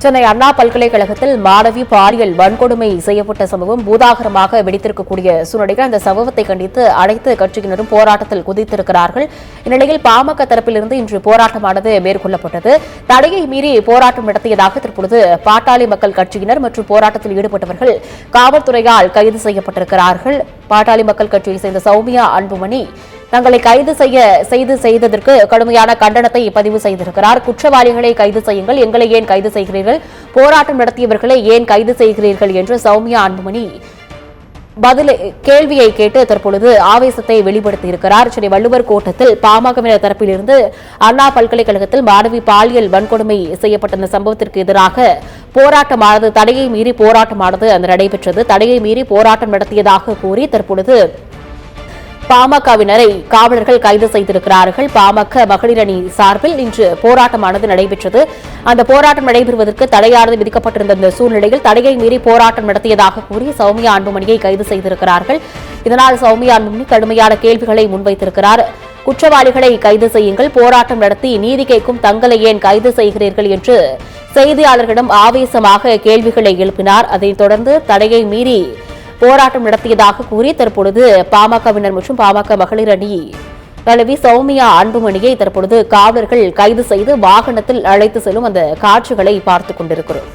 சென்னை அண்ணா பல்கலைக்கழகத்தில் மாணவி பாலியல் வன்கொடுமை செய்யப்பட்ட சம்பவம் பூதாகரமாக வெடித்திருக்கக்கூடிய சூழ்நிலையில் அந்த சம்பவத்தை கண்டித்து அனைத்து கட்சியினரும் போராட்டத்தில் குதித்திருக்கிறார்கள். இந்நிலையில் பாமக தரப்பிலிருந்து இன்று போராட்டமானது மேற்கொள்ளப்பட்டது. தடையை மீறி போராட்டம் நடத்தியதாக தற்பொழுது பாட்டாளி மக்கள் கட்சியினர் மற்றும் போராட்டத்தில் ஈடுபட்டவர்கள் காவல்துறையால் கைது செய்யப்பட்டிருக்கிறார்கள். பாட்டாளி மக்கள் கட்சியைச் சேர்ந்த சௌமியா அன்புமணி தங்களை கைது செய்ததற்கு கடுமையான கண்டனத்தை பதிவு செய்திருக்கிறார். குற்றவாளிகளை கைது செய்யுங்கள், எங்களை ஏன் கைது செய்கிறீர்கள், போராட்டம் நடத்தியவர்களை ஏன் கைது செய்கிறீர்கள் என்று சௌமியா அன்புமணி கேள்வியை கேட்டு தற்பொழுது ஆவேசத்தை வெளிப்படுத்தியிருக்கிறார். சென்னை வள்ளுவர் கோட்டத்தில் பாமகவினர் தரப்பிலிருந்து அண்ணா பல்கலைக்கழகத்தில் மாணவி பாலியல் வன்கொடுமை செய்யப்பட்ட இந்த சம்பவத்திற்கு எதிராக போராட்டமானது தடையை மீறி போராட்டமானது நடைபெற்றது. தடையை மீறி போராட்டம் நடத்தியதாக கூறி தற்பொழுது பாமகவினரை காவலர்கள் கைது செய்திருக்கிறார்கள். பாமக மகளிர் அணி சார்பில் இன்று போராட்டமானது நடைபெற்றது. அந்த போராட்டம் நடைபெறுவதற்கு தடையானது விதிக்கப்பட்டிருந்த இந்த சூழ்நிலையில் தடையை மீறி போராட்டம் நடத்தியதாக கூறி சௌமியா அன்புமணியை கைது செய்திருக்கிறார்கள். இதனால் சௌமியா அன்புமணி கடுமையான கேள்விகளை முன்வைத்திருக்கிறார். குற்றவாளிகளை கைது செய்யுங்கள், போராட்டம் நடத்தி நீதி கேட்கும் தங்களை ஏன் கைது செய்கிறீர்கள் என்று செய்தியாளர்களிடம் ஆவேசமாக கேள்விகளை எழுப்பினார். அதைத் தொடர்ந்து தடையை மீறி போராட்டம் நடத்தியதாக கூறி தற்பொழுது பாமகவினர் மற்றும் பாமக மகளிர் அணி தலைவி சௌமியா அன்புமணியை தற்பொழுது காவலர்கள் கைது செய்து வாகனத்தில் அழைத்து செல்லும் அந்த காட்சிகளை பார்த்துக் கொண்டிருக்கிறோம்.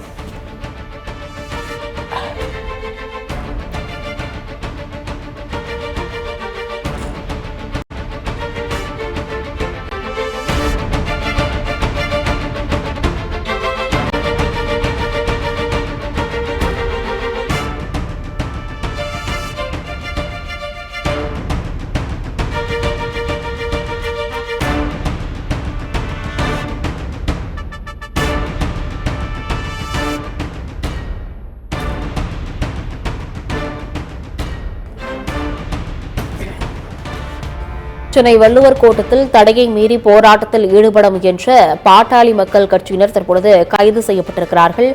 சென்னை வள்ளுவர் கோட்டத்தில் தடையை மீறி போராட்டத்தில் ஈடுபட முயன்ற பாட்டாளி மக்கள் கட்சியினர் தற்பொழுது கைது செய்யப்பட்டிருக்கிறார்கள்.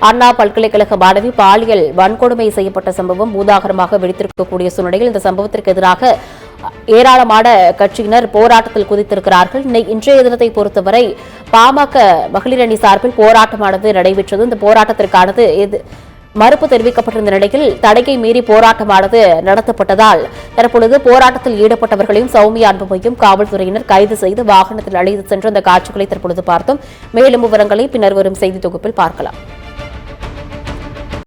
அண்ணா பல்கலைக்கழக மாணவி பாலியல் வன்கொடுமை செய்யப்பட்ட சம்பவம் பூதாகரமாக வெடித்திருக்கக்கூடிய சூழ்நிலையில் இந்த சம்பவத்திற்கு எதிராக ஏராளமான கட்சியினர் போராட்டத்தில் குதித்திருக்கிறார்கள். இன்றைய தினத்தை பொறுத்தவரை பாமக மகளிர் அணி சார்பில் போராட்டமானது நடைபெற்றது. இந்த போராட்டத்திற்கானது மறுப்பு தெரிவிக்கப்பட்டிருந்த நிலையில் தடையை மீறி போராட்டமானது நடத்தப்பட்டதால் தற்பொழுது போராட்டத்தில் ஈடுபட்டவர்களையும் சௌமியா அன்புமணியும் காவல்துறையினர் கைது செய்து வாகனத்தில் அழைத்து சென்று அந்த காட்சிகளை தற்பொழுது பார்த்தோம். மேலும் விவரங்களை பின்னர் வரும் செய்தி தொகுப்பில் பார்க்கலாம்.